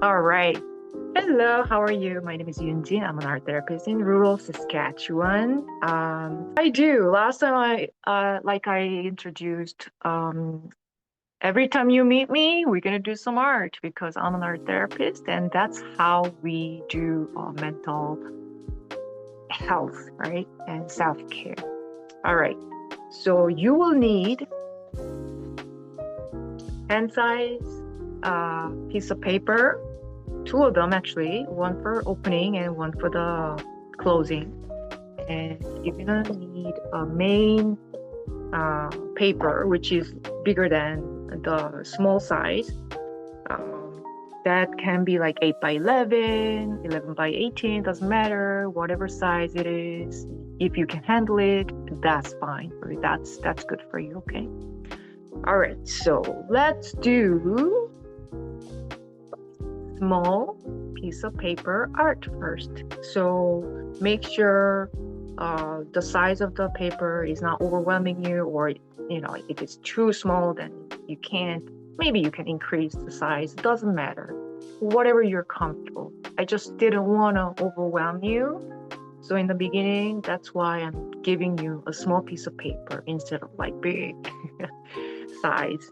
All right. Hello, how are you? My name is Yunjin. I'm an art therapist in rural Saskatchewan. I do. Last time I introduced, every time you meet me, we're gonna do some art because I'm an art therapist, and that's how we do mental health, right? And self-care. All right. So you will need pen size piece of paper, two of them actually, one for opening and one for the closing. And you're gonna need a main paper, which is bigger than the small size. Um, that can be like 8 by 11, 11 by 18, doesn't matter, whatever size it is. If you can handle it, that's fine. That's good for you, okay? All right, so let's do small piece of paper art first. So make sure the size of the paper is not overwhelming you, or if it's too small, then you can't. Maybe you can increase the size. It doesn't matter. Whatever you're comfortable. I just didn't want to overwhelm you. So in the beginning, that's why I'm giving you a small piece of paper instead of like big size.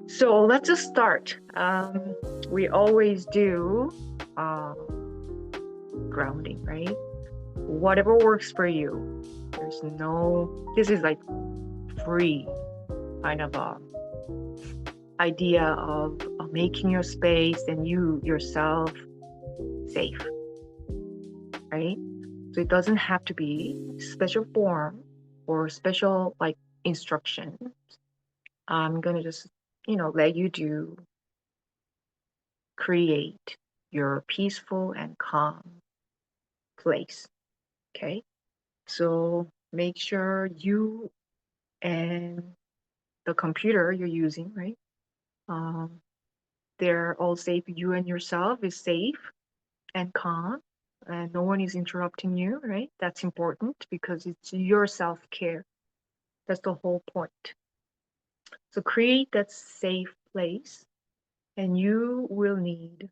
So let's just start. We always do uh, grounding, right? Whatever works for you. This is like free kind of idea of making your space and you yourself safe, right? So it doesn't have to be special form or special like instruction. I'm gonna just, let you create your peaceful and calm place. Okay. So make sure you and the computer you're using, right? Um, they're all safe. You and yourself is safe and calm, and no one is interrupting you, right? That's important because it's your self care. That's the whole point. So create that safe place, and you will need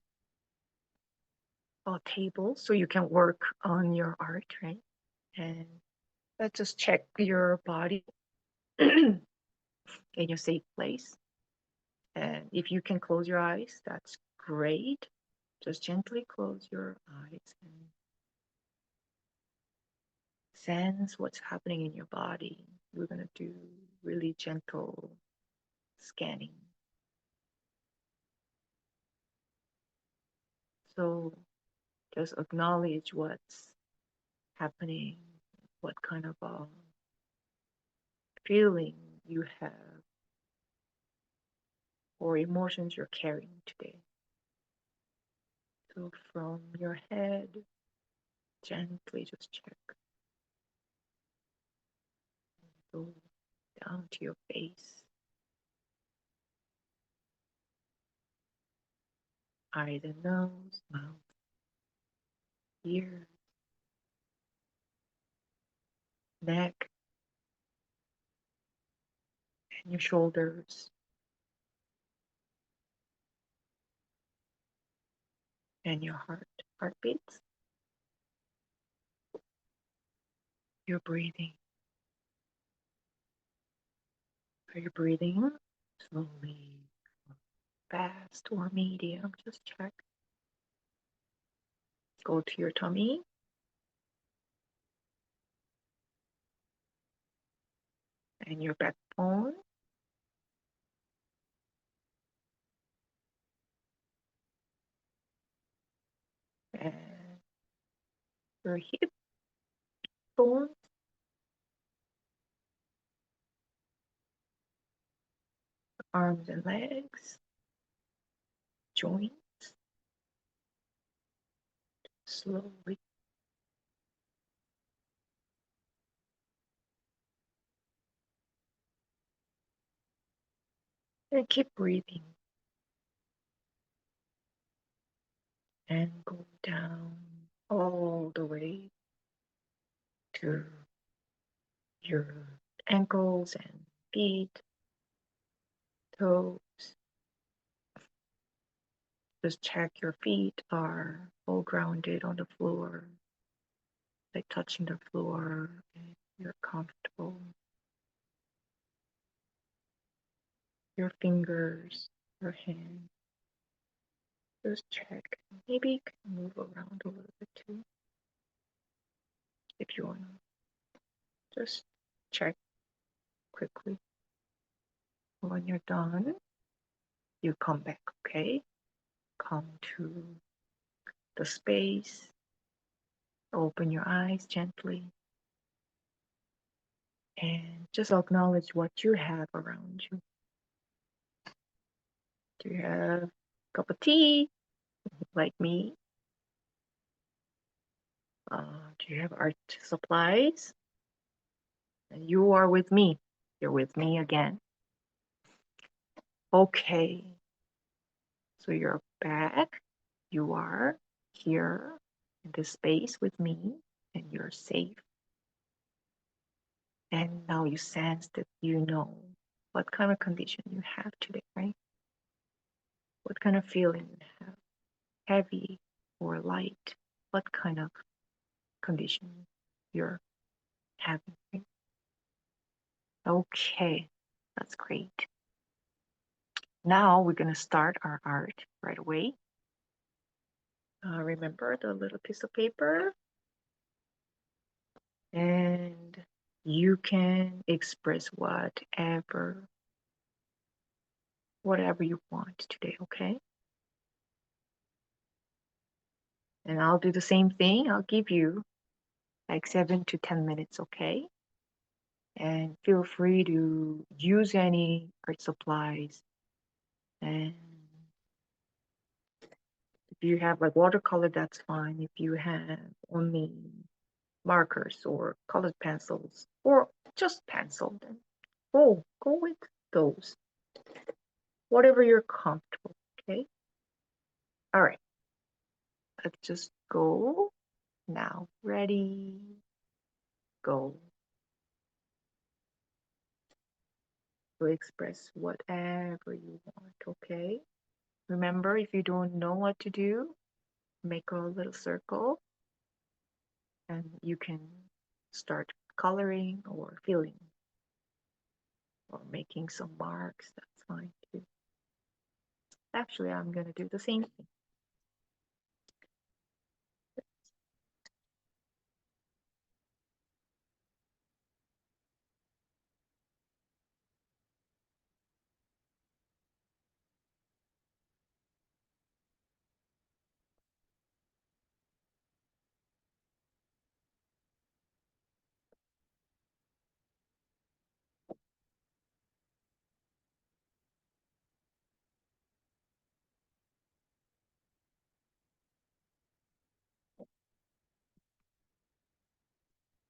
a table so you can work on your art, right? And let's just check your body in your safe place. And if you can close your eyes, that's great. Just gently close your eyes and sense what's happening in your body. We're going to do really gentle scanning. So just acknowledge what's happening, what kind of feeling you have or emotions you're carrying today. So from your head, gently just check. Go down to your face, eyes and nose, mouth, ears, neck, and your shoulders, and your heartbeats. You're breathing. Are you breathing slowly, fast, or medium? Just check. Go to your tummy and your backbone. And your hip bones, arms and legs, joints, slowly. And keep breathing and go down all the way to your ankles and feet, toes, Just check your feet are all grounded on the floor, like touching the floor, and you're comfortable. Your fingers, your hands, just check. Maybe you can move around a little bit too, if you want to. Just check quickly. When you're done, you come back, okay? Come to the space. Open your eyes gently. And just acknowledge what you have around you. Do you have a cup of tea, like me? Do you have art supplies? And you are with me. You're with me again. Okay. So you're back. You are here in this space with me, and you're safe. And now you sense that you know what kind of condition you have today, right? What kind of feeling you have? Heavy or light? What kind of condition you're having? Right? Okay, that's great. Now we're going to start our art right away. Remember the little piece of paper? And you can express whatever you want today, okay? And I'll do the same thing. I'll give you like 7 to 10 minutes, okay? And feel free to use any art supplies. And if you have like watercolor, that's fine. If you have only markers or colored pencils or just pencil, then go with those. Whatever you're comfortable, okay? All right, let's just go now. Ready, go. To express whatever you want, okay? Remember, if you don't know what to do, make a little circle and you can start coloring or filling or making some marks. That's fine too. Actually, I'm going to do the same thing.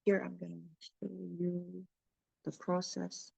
Here, I'm going to show you the process.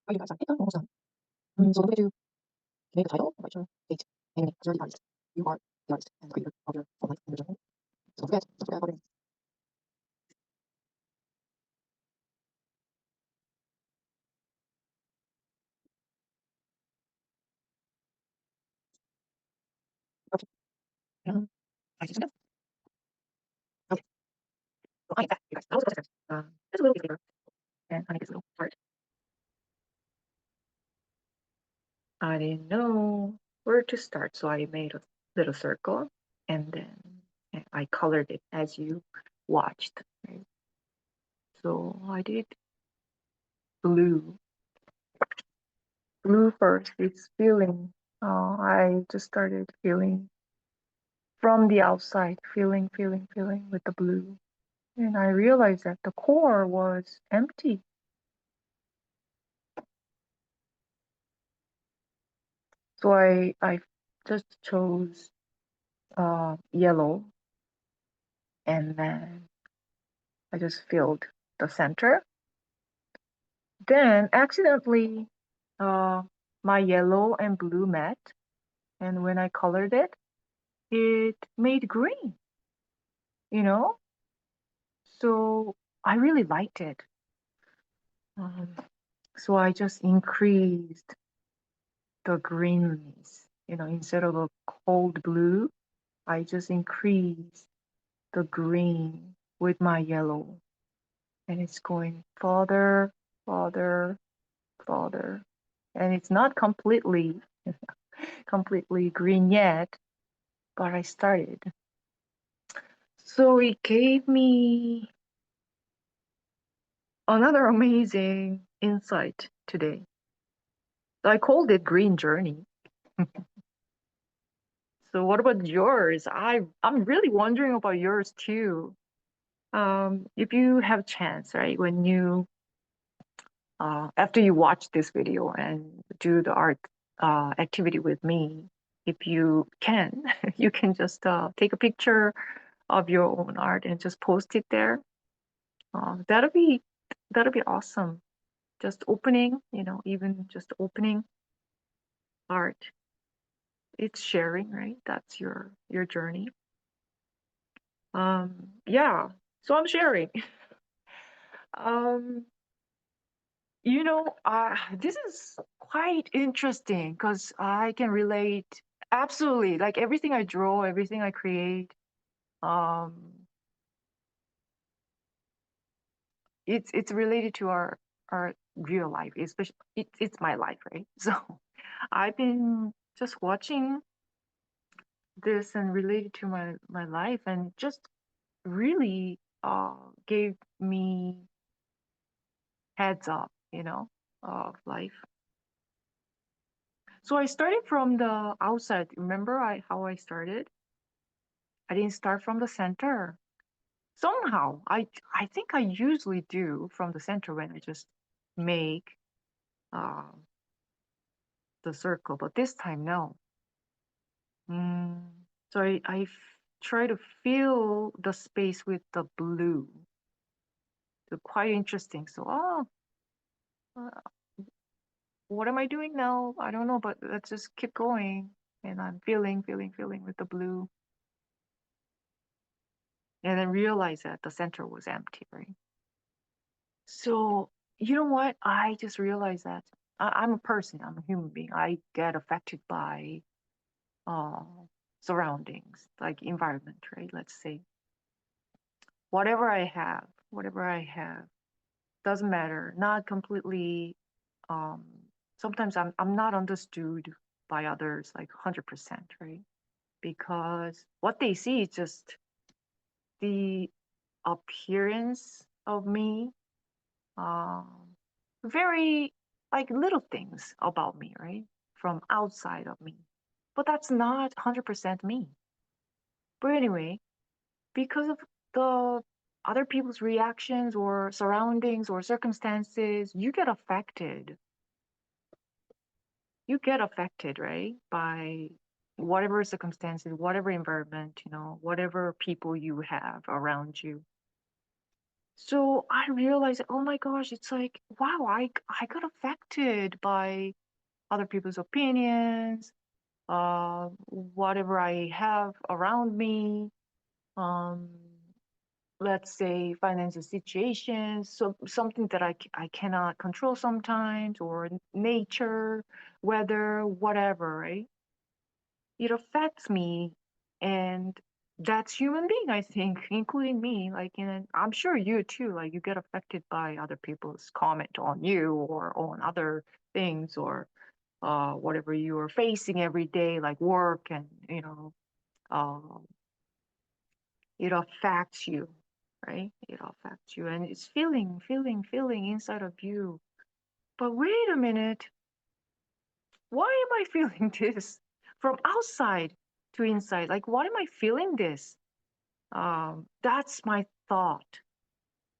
How you guys are? Almost done. So the way to make a title, write your date, and name, 'cause you're the artist. You are the artist and the creator of your own life and your journal. So don't forget about it. Okay. I just okay. So I am back, you guys. That was the process. Just a little bit later, and I make this little part. I didn't know where to start, so I made a little circle, and then I colored it as you watched. Right? So I did blue. Blue first. It's feeling. I just started feeling from the outside, feeling with the blue. And I realized that the core was empty. So I just chose yellow, and then I just filled the center. Then accidentally, uh, my yellow and blue met, and when I colored it, it made green, you know? So I really liked it. Um, so I just increased the greenness, instead of a cold blue, I just increased the green with my yellow. And it's going farther, farther, farther. And it's not completely green yet, but I started. So it gave me another amazing insight today. I called it Green Journey. So what about yours? I'm really wondering about yours too. If you have a chance, right, when you after you watch this video and do the art activity with me, if you can, you can just take a picture of your own art and just post it there. That'll be awesome. Just opening, even just opening art. It's sharing, right? That's your journey. Yeah. So I'm sharing. Um, this is quite interesting because I can relate absolutely, like everything I draw, everything I create. Um, it's related to our real life, especially it's my life, right? So I've been just watching this and related to my life, and just really gave me heads up, of life. So I started from the outside. Remember how I started? I didn't start from the center. Somehow, I think I usually do from the center when I just make uh, the circle, but this time no. So try to fill the space with the blue. So quite interesting. So, uh, what am I doing now? I don't know, but let's just keep going. And I'm feeling with the blue. And then realize that the center was empty, right? So, you know what? I just realized that I'm a person, I'm a human being. I get affected by uh, surroundings, like environment, right? Let's say whatever I have, doesn't matter. Not completely. Um, Sometimes I'm not understood by others like 100%, right? Because what they see is just the appearance of me, um, very like little things about me, right? From outside of me. But that's not 100% me. But anyway, because of the other people's reactions or surroundings or circumstances, you get affected. You get affected, right? By whatever circumstances, whatever environment, whatever people you have around you. So I realized, oh my gosh, it's like, wow, I got affected by other people's opinions, whatever I have around me, um, let's say financial situations, so something that I cannot control sometimes, or nature, weather, whatever, right? It affects me, and that's human being, I think, including me. Like, and I'm sure you too, like you get affected by other people's comment on you or on other things, or whatever you are facing every day, like work, and uh, it affects you, right? It affects you, and it's feeling inside of you. But wait a minute, why am I feeling this from outside to inside? Like, why am I feeling this? That's my thought.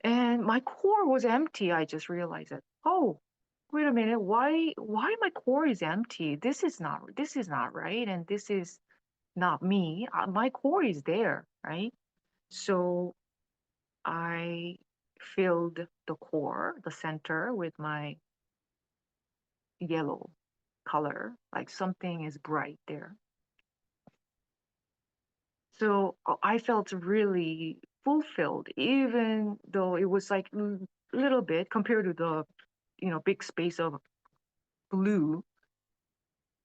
And my core was empty. I just realized that, oh, wait a minute, why my core is empty? This is not right, and this is not me. My core is there, right? So I filled the core, the center, with my yellow color, like something is bright there. So I felt really fulfilled, even though it was like little bit compared to the, big space of blue.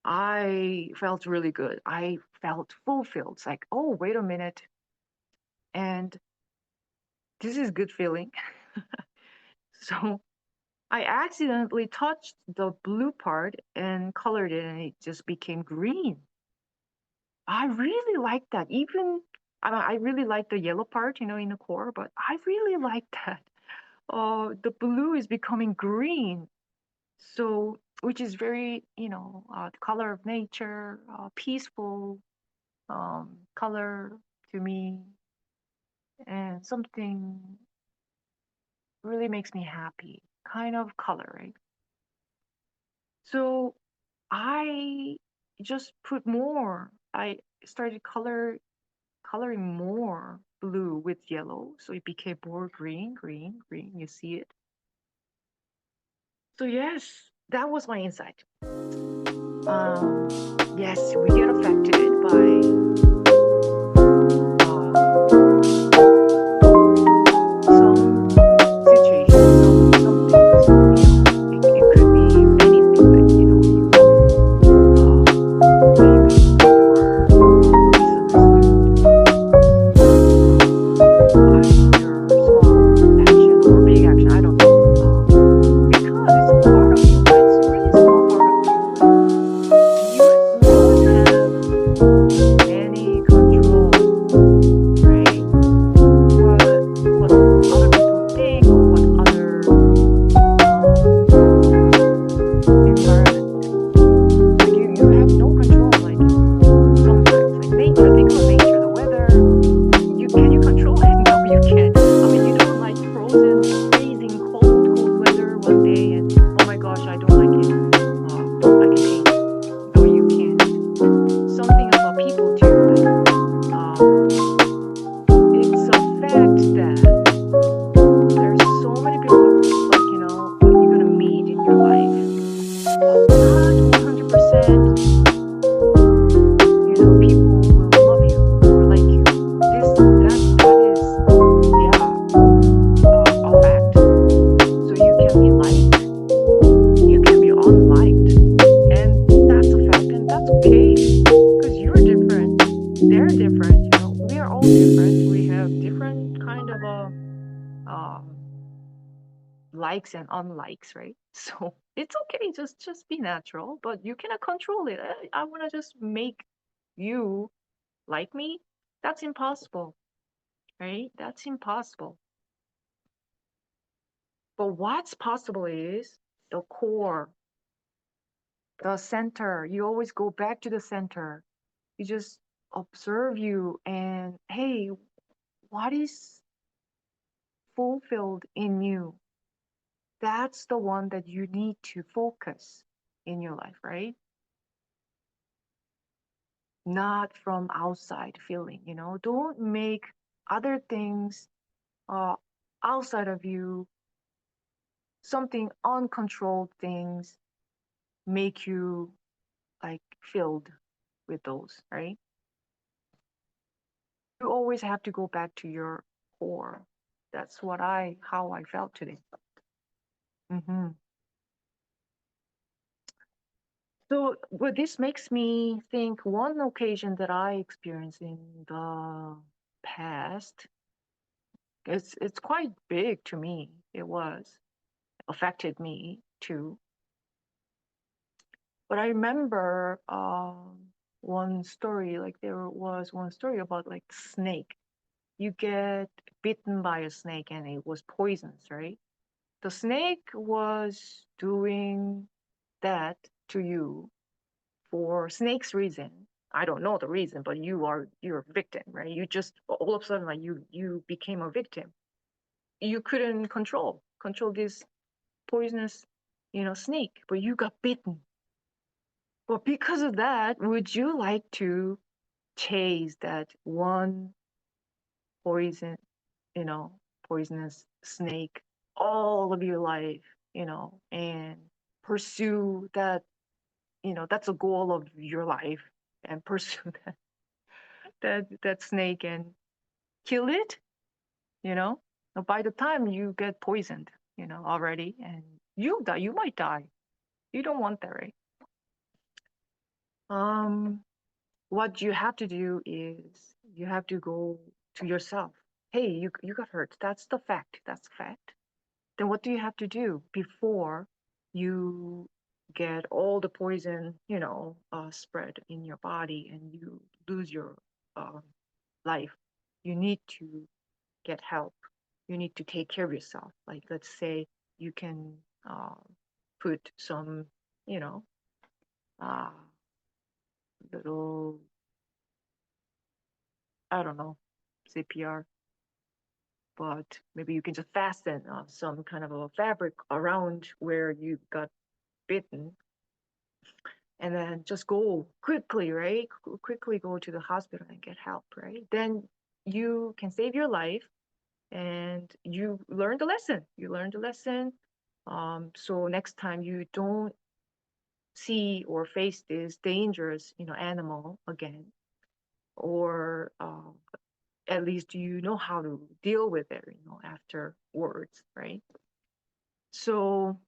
I felt really good. I felt fulfilled. It's like, oh, wait a minute. And this is good feeling. So I accidentally touched the blue part and colored it, and it just became green. I really like that. Even I really like the yellow part, in the core, but I really like that. The blue is becoming green, so which is very, the color of nature, peaceful color to me, and something really makes me happy kind of color, right? So I just put more. I started coloring more blue with yellow, so it became more green, green, green. You see it? So yes, that was my insight. Yes, we get affected by some situations, some things. It could be anything that maybe you were misunderstood by your small action or big action. I don't know. Because it's a part of you, but it's a really small part of you, and you don't have any control, right? What other people think, or what other environment. Like you have no control. Like sometimes, like nature. Think about nature, the weather. You control it? No, you can't. I mean, you don't like frozen, freezing, cold weather one day, and oh my gosh, I don't like it. I can hate it. No, you can't. Something about people too. That it's a fact that there's so many people, like you're gonna meet in your life, but not 100%. People will love you or like you. That is, yeah, a fact. So you can be liked, you can be unliked, and that's a fact, and that's okay, because you're different, they're different. We are all different. We have different kind of um likes and unlikes, right? So it's okay. Just be natural, but you cannot control it. I want to just make you like me. That's impossible, right? That's impossible. But what's possible is the core, the center. You always go back to the center. You just observe you, and hey, what is fulfilled in you? That's the one that you need to focus in your life, right? Not from outside feeling. Don't make other things uh outside of you, something uncontrolled things make you like filled with those, right? You always have to go back to your core. That's how I felt today. Hmm. So, well, this makes me think one occasion that I experienced in the past. It's quite big to me. It was affected me too. But I remember one story. Like there was one story about like snake. You get bitten by a snake and it was poisonous, right? The snake was doing that to you for snake's reason. I don't know the reason, but you're a victim, right? You just all of a sudden like you became a victim. You couldn't control this poisonous, snake, but you got bitten. But because of that, would you like to chase that one poison, you know, poisonous snake all of your life, and pursue that, that's a goal of your life and pursue that snake and kill it, you know? By the time you get poisoned, already and you die, you might die. You don't want that, right? Um, what you have to do is you have to go to yourself. Hey, you got hurt. That's the fact. That's the fact. Then what do you have to do before you get all the poison, spread in your body and you lose your uh, life? You need to get help. You need to take care of yourself. Like let's say you can uh, put some, you know, uh, little, I don't know, CPR, but maybe you can just fasten some kind of a fabric around where you got bitten and then just go quickly, right? Quickly go to the hospital and get help, right? Then you can save your life and you learn the lesson. You learn the lesson. So next time you don't see or face this dangerous, animal again, or at least you know how to deal with it, afterwards, right? So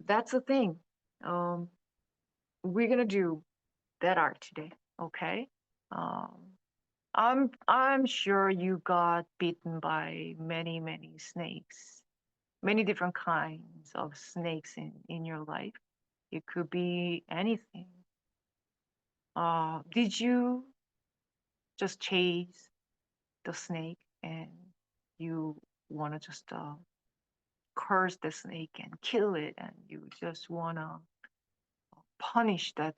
that's the thing. Um, we're gonna do that art today, okay? Um, I'm sure you got bitten by many, many snakes, many different kinds of snakes in your life. It could be anything. Did you just chase the snake and you want to just curse the snake and kill it and you just want to punish that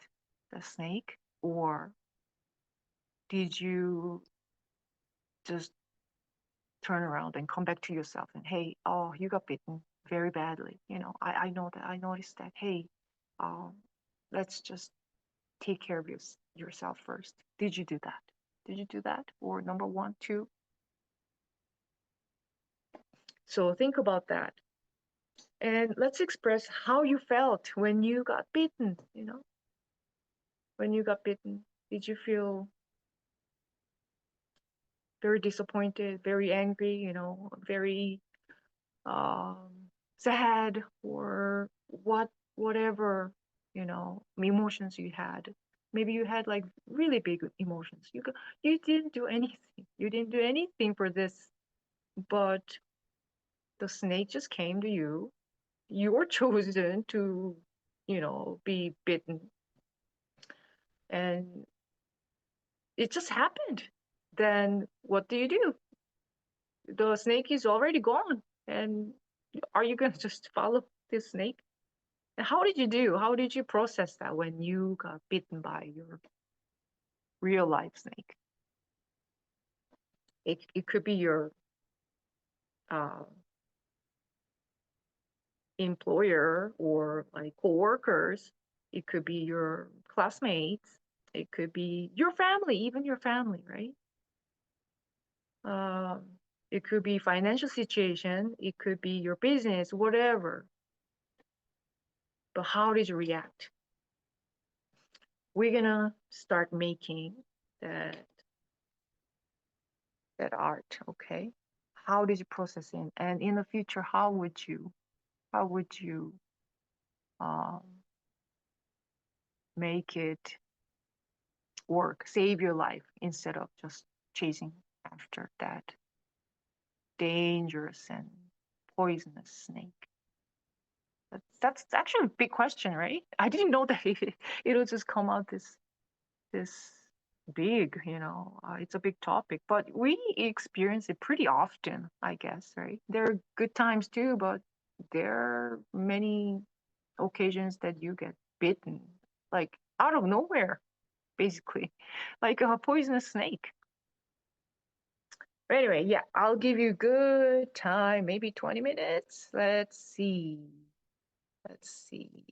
the snake, or did you just turn around and come back to yourself and hey, oh, you got bitten very badly, I know that, I noticed that, hey, um let's just take care of yourself first. Did you do that? Did you do that? Or number one, two? So think about that. And let's express how you felt when you got bitten, when you got bitten. Did you feel very disappointed, very angry, very um, sad, or whatever, emotions you had? Maybe you had like really big emotions. You didn't do anything. You didn't do anything for this, but the snake just came to you. You were chosen to, be bitten, and it just happened. Then what do? The snake is already gone, and are you gonna just follow this snake? And how did you do? How did you process that when you got bitten by your real life snake? It could be your uh, employer or like coworkers. It could be your classmates. It could be your family, even your family, right? Um, It could be financial situation, it could be your business, whatever. But how did you react? We're gonna start making that that art, okay? How did you process it? And in the future, how would you um, make it work, save your life instead of just chasing after that dangerous and poisonous snake? That's actually a big question, right? I didn't know that it'll just come out this big, it's a big topic, but we experience it pretty often, I guess, right? There are good times too, but there are many occasions that you get bitten, like out of nowhere, basically, like a poisonous snake. But anyway, yeah, I'll give you good time, maybe 20 minutes. Let's see. Let's see.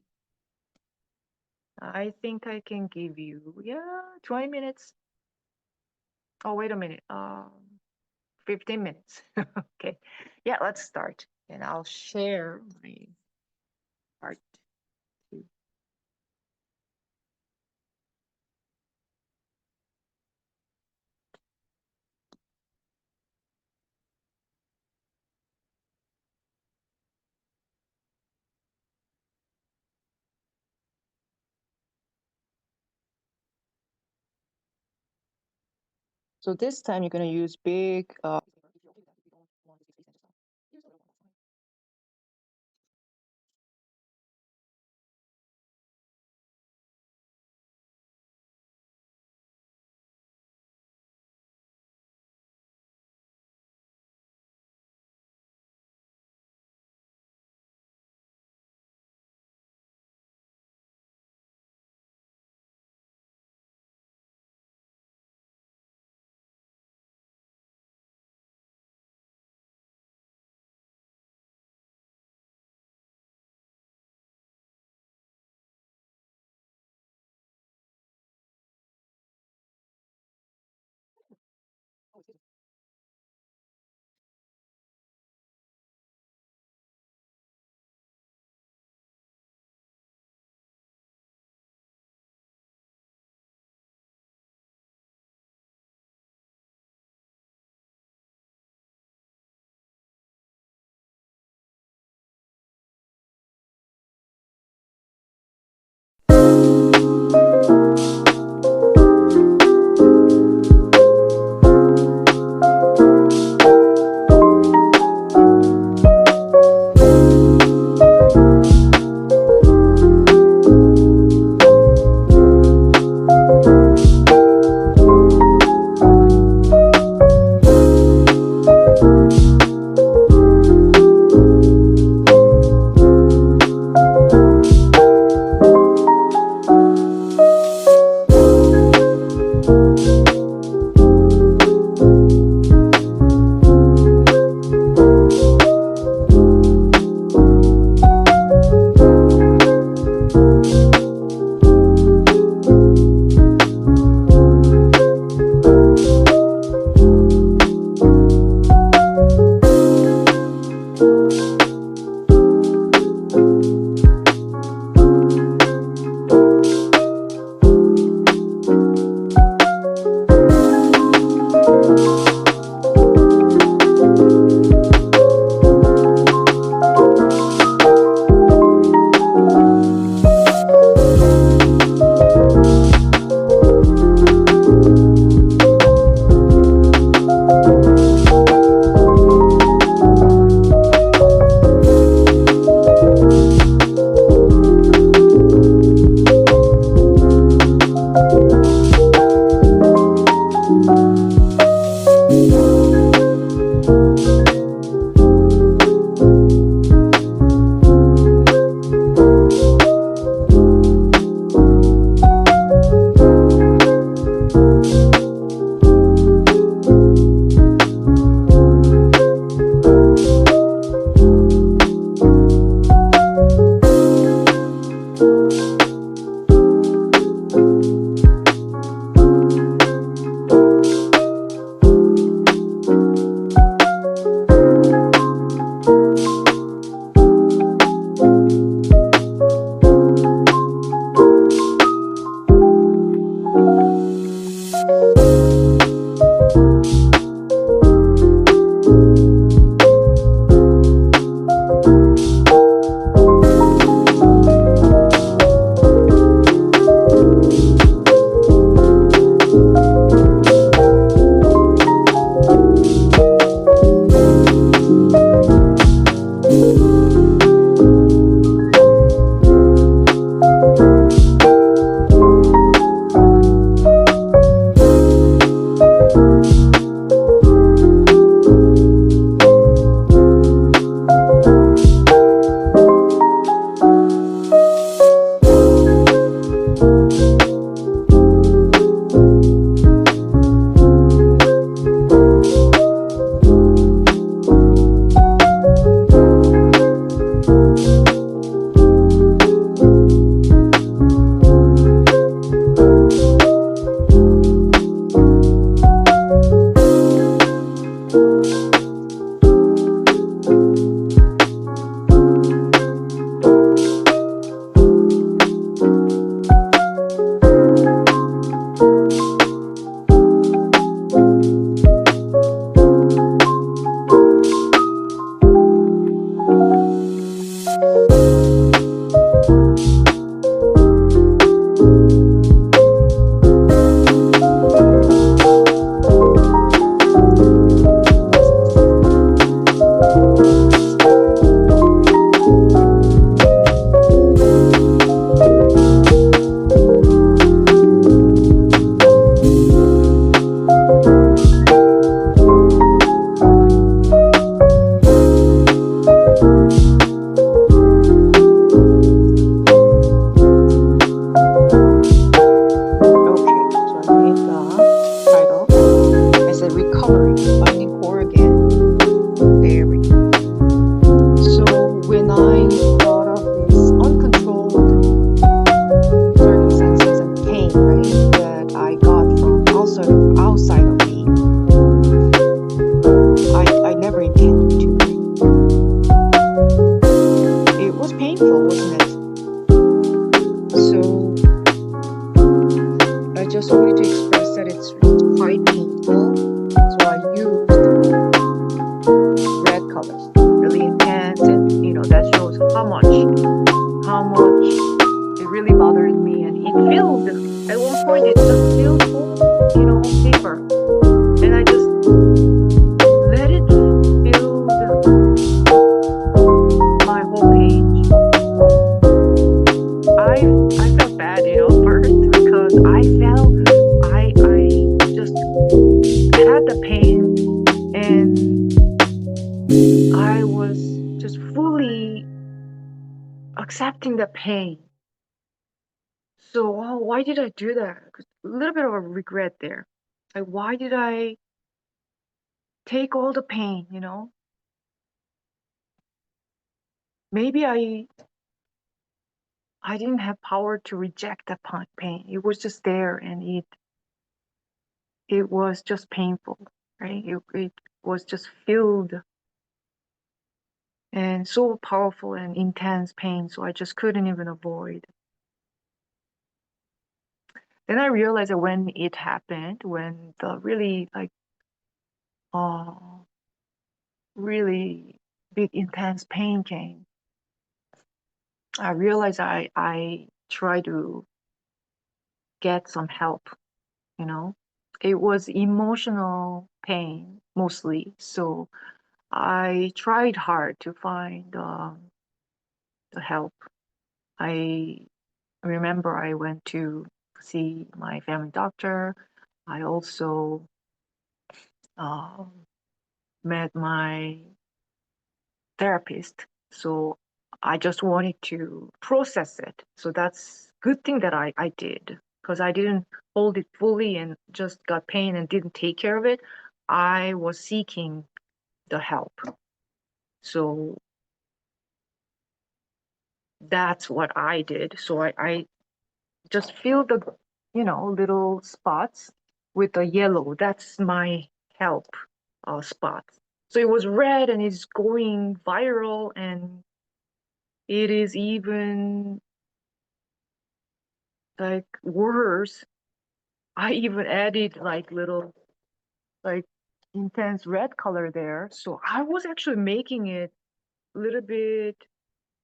I think I can give you, yeah, 20 minutes. Oh, wait a minute. 15 minutes. Okay. Yeah, let's start. And I'll share my part two. So this time you're going to use big. recovery, finding core again. There we go. So when I thought of this uncontrolled circumstances and pain, right, that I got from outside of me, I never intended to. It was painful, wasn't it? So I just wanted to express that it's quite painful. So I used red colors, really intense, and that shows how much it really bothered me, and it filled. At one point, it just filled whole, paper, and I just let it fill my whole page. I felt bad, first because I just had the pain, and I was just fully accepting the pain. So, why did I do that? 'Cause a little bit of a regret there. Like, why did I take all the pain, Maybe I didn't have power to reject the pain. It was just there, and it was just painful, right? It was just filled and so powerful and intense pain, so I just couldn't even avoid. Then I realized that when it happened, when the really uh, really big intense pain came, I realized I tried to get some help, you know. It was emotional pain mostly, so I tried hard to find the help. I remember I went to see my family doctor. I also um, met my therapist. So I just wanted to process it. So that's good thing that I did, because I didn't hold it fully and just got pain and didn't take care of it. I was seeking the help. So that's what I did. So I just filled the, little spots with the yellow. That's my help spots. So it was red and it's going viral, and it is even like worse. I even added like little like intense red color there. So I was actually making it a little bit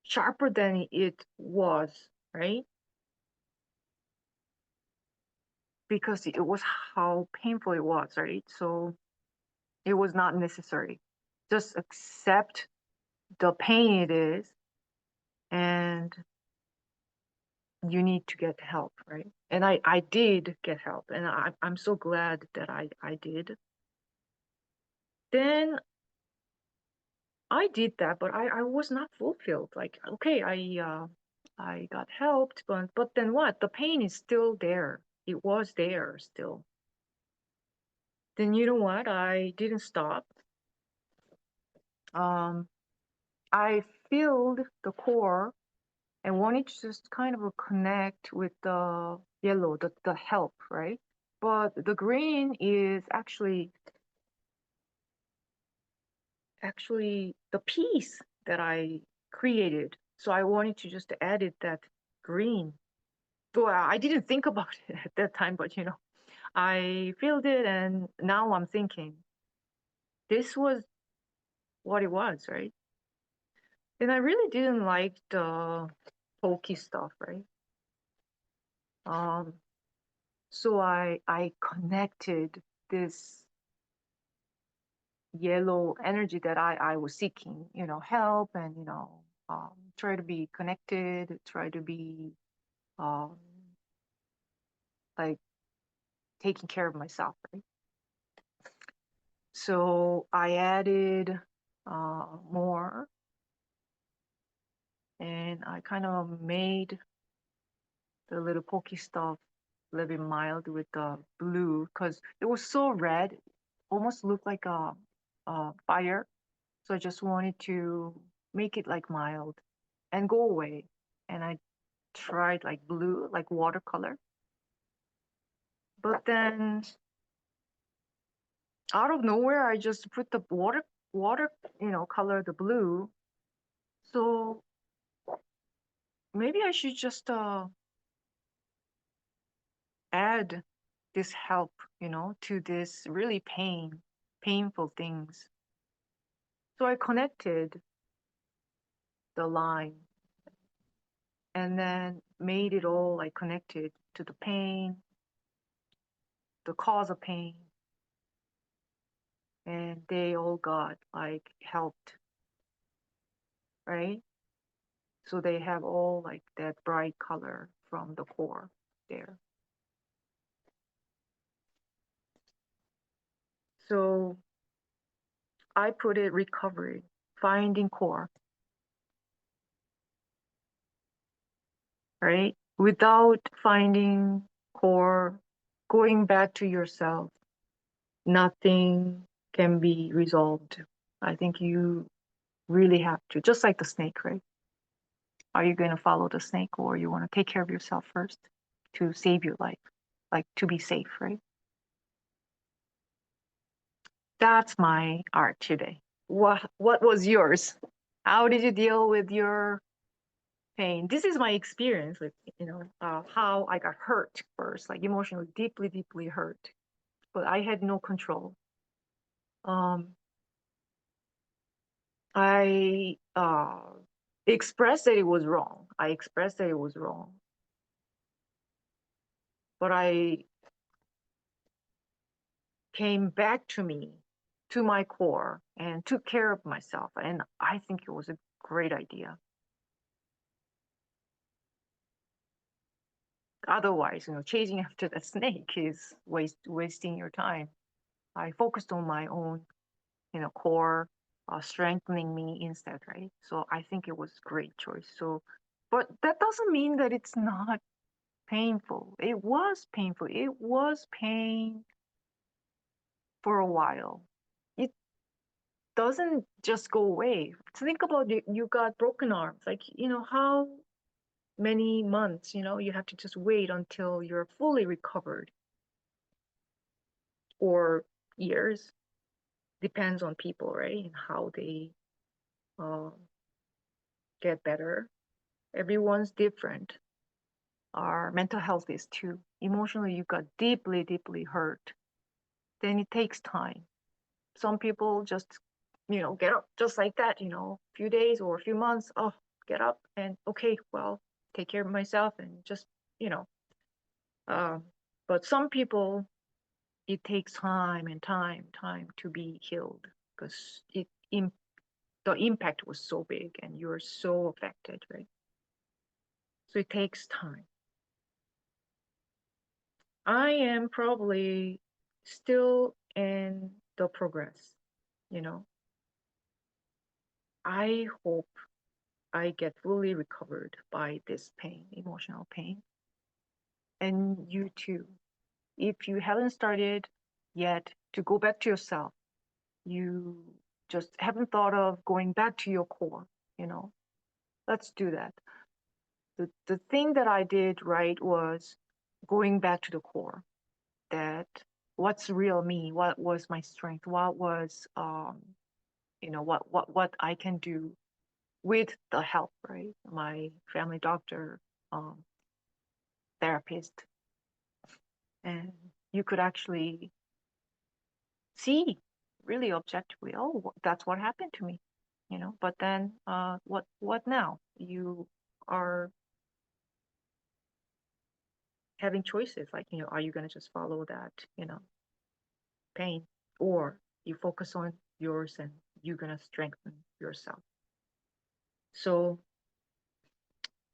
sharper than it was, right? Because it was how painful it was, right? So it was not necessary. Just accept the pain it is, and you need to get help, right? And I did get help, and I'm so glad that I did. Then I did that, but I was not fulfilled. Like, okay, I got helped, but then what? The pain is still there. It was there still. Then you know what? I didn't stop. Um, I filled the core and wanted to just kind of connect with the yellow, the help, right? But the green is actually the piece that I created. So I wanted to just edit that green. So I didn't think about it at that time, but I filled it, and now I'm thinking this was what it was, right? And I really didn't like the pokey stuff, right? Um, so I connected this yellow energy that I was seeking, help, and try to be connected, try to be um, like taking care of myself, right? So I added more, and I kind of made the little pokey stuff a little bit mild with the blue, because it was so red. almost looked like a fire. So I just wanted to make it like mild and go away. And I tried like blue, like watercolor. But then out of nowhere, I just put the water, color the blue. So maybe I should just add this help, to this really painful things. So I connected the line and then made it all like connected to the pain, the cause of pain, and they all got like helped, right? So they have all like that bright color from the core there. So I put it recovery, finding core, right? Without finding core, going back to yourself, nothing can be resolved. I think you really have to, just like the snake, right? Are you going to follow the snake or you want to take care of yourself first to save your life, like to be safe, right? That's my art today. What was yours? How did you deal with your pain? This is my experience with, how I got hurt first, like emotionally, deeply, deeply hurt, but I had no control. Um, I expressed that it was wrong. I expressed that it was wrong, but I came back to me, to my core, and took care of myself. And I think it was a great idea. Otherwise, chasing after the snake is wasting your time. I focused on my own, core, strengthening me instead, right? So I think it was a great choice. So, but that doesn't mean that it's not painful. It was painful. It was pain for a while. It doesn't just go away. Think about it. You got broken arms. Like, how many months, you have to just wait until you're fully recovered, or years. Depends on people, right? And how they uh, get better. Everyone's different. Our mental health is too. Emotionally, you got deeply, deeply hurt. Then it takes time. Some people just, get up just like that, a few days or a few months. Oh, get up and okay, well, take care of myself and just, you know. Um, but some people, it takes time and time to be healed because the impact was so big and you're so affected, right? So it takes time. I am probably still in the progress, you know. I hope I get fully recovered by this pain, emotional pain. And you too. If you haven't started yet to go back to yourself, you just haven't thought of going back to your core, let's do that. The thing that I did right was going back to the core, that what's real me, what was my strength, what was what I can do with the help, right? My family doctor, um, therapist, and you could actually see really objectively, oh, that's what happened to me, But then, what now? You are having choices, like, are you going to just follow that, pain, or you focus on yours and you're going to strengthen yourself. So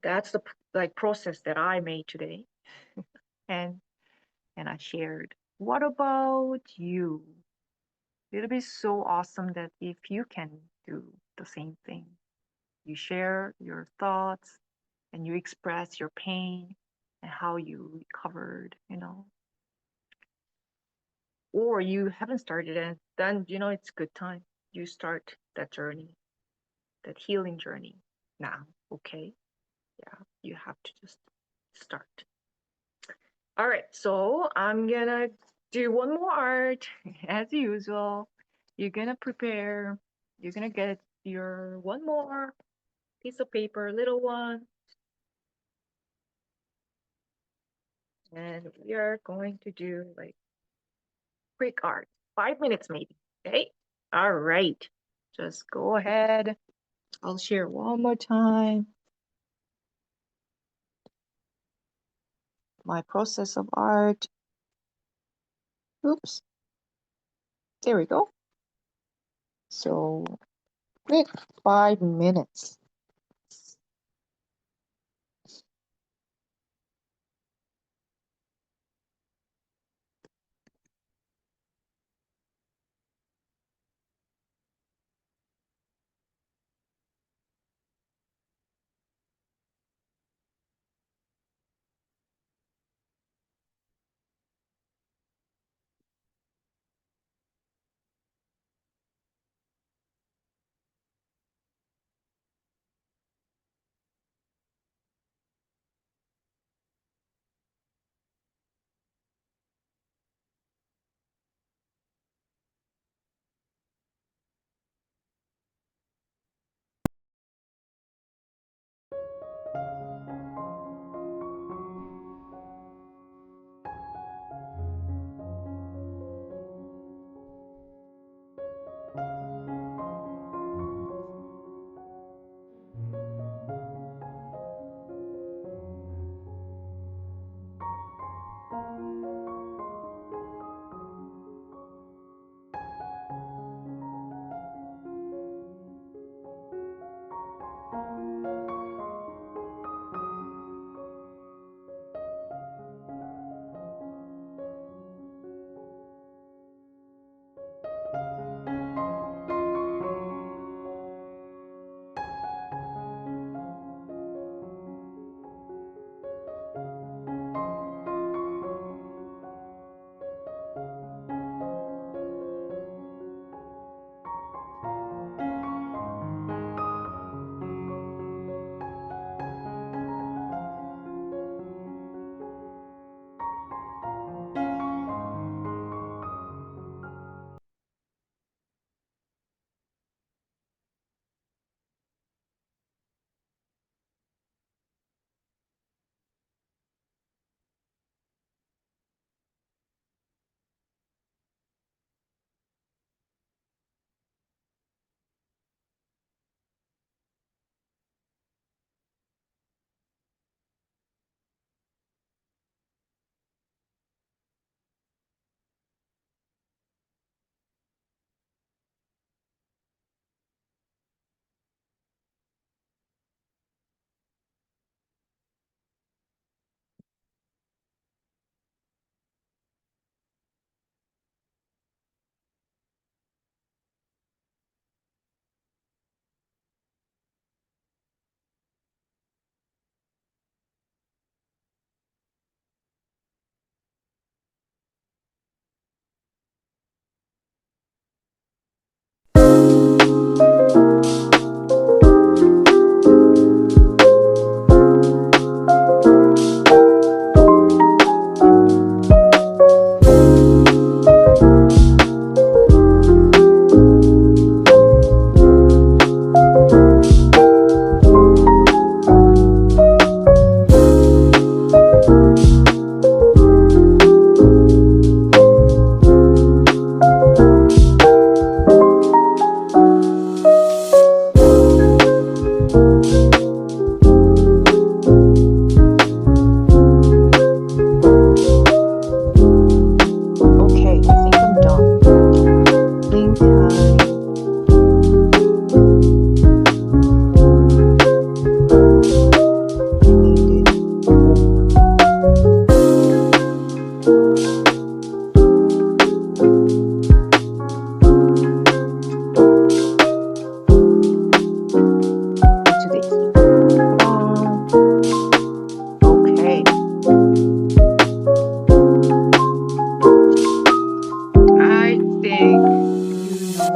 that's the like process that I made today, and I shared. What about you? It'll be so awesome that if you can do the same thing. You share your thoughts and you express your pain and how you recovered, or you haven't started it, then it's good time. You start that journey, that healing journey now. Okay. Yeah, you have to just start. All right, so I'm gonna do one more art as usual. You're gonna prepare, you're gonna get your one more piece of paper, little one, and we are going to do like quick art, 5 minutes maybe. Okay. All right. Just go ahead. I'll share one more time my process of art. Oops. There we go. So quick 5 minutes.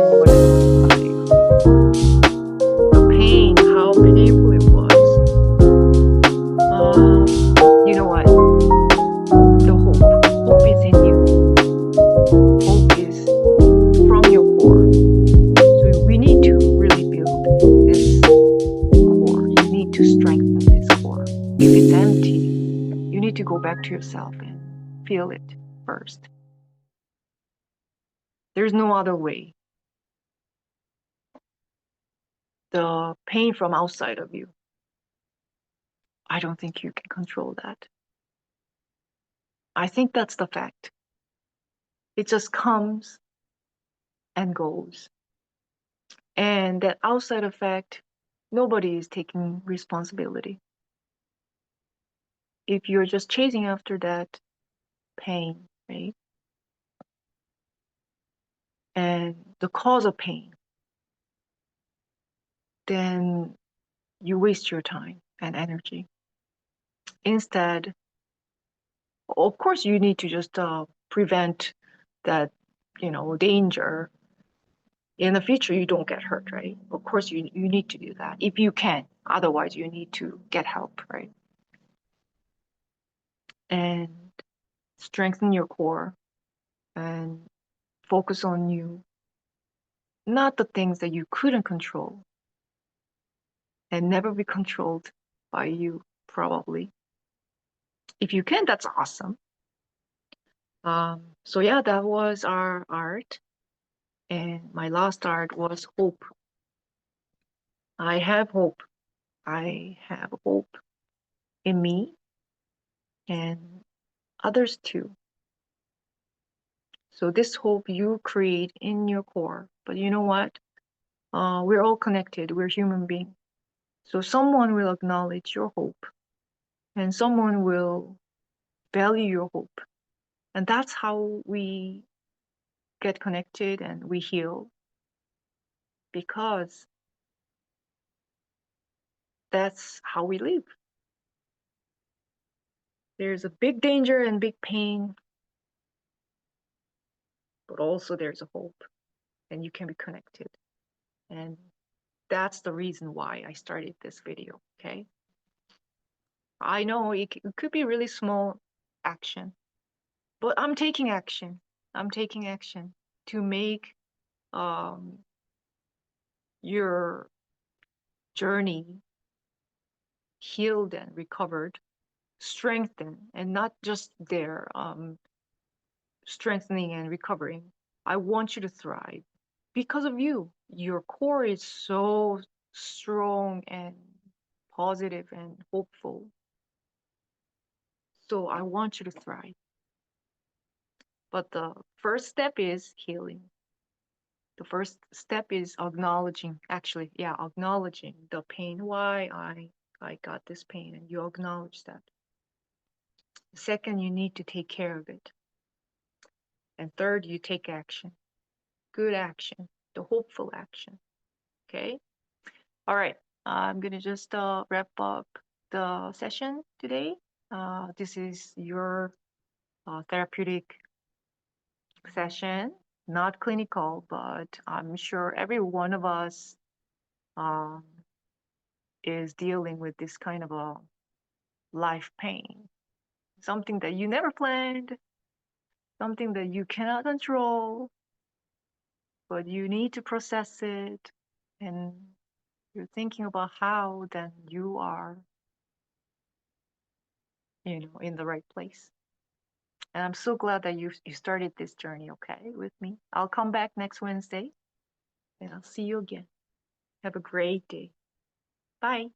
what the pain, how painful it was. You know what? The hope is in you. Hope is from your core. So we need to really build this core. You need to strengthen this core. If it's empty, you need to go back to yourself and feel it first. There's no other way. The pain from outside of you, I don't think you can control that. I think that's the fact. It just comes and goes. And that outside effect, nobody is taking responsibility. If you're just chasing after that pain, right? And the cause of pain, then you waste your time and energy. Instead, of course, you need to just prevent that, danger. In the future, you don't get hurt, right? Of course, you need to do that if you can. Otherwise, you need to get help, right? And strengthen your core and focus on you, not the things that you couldn't control and never be controlled by you, probably. If you can, that's awesome. So yeah, that was our art. And my last art was hope. I have hope. I have hope in me and others too. So this hope you create in your core. But you know what? We're all connected. We're human beings. So someone will acknowledge your hope and someone will value your hope. And that's how we get connected and we heal, because that's how we live. There's a big danger and big pain, but also there's a hope and you can be connected. And that's the reason why I started this video, okay? I know it could be really small action, but I'm taking action. I'm taking action to make your journey healed and recovered, strengthened, and not just there, strengthening and recovering. I want you to thrive because of you. Your core is so strong and positive and hopeful. So I want you to thrive. But the first step is healing. The first step is acknowledging, acknowledging the pain, why I got this pain, and you acknowledge that. Second, you need to take care of it. And third, you take action. Good action, the hopeful action. Okay? All right. I'm going to just wrap up the session today. This is your therapeutic session, not clinical, but I'm sure every one of us um, is dealing with this kind of a life pain, something that you never planned, something that you cannot control, but you need to process it, and you're thinking about how then you are, in the right place. And I'm so glad that you started this journey, okay, with me. I'll come back next Wednesday and I'll see you again. Have a great day. Bye.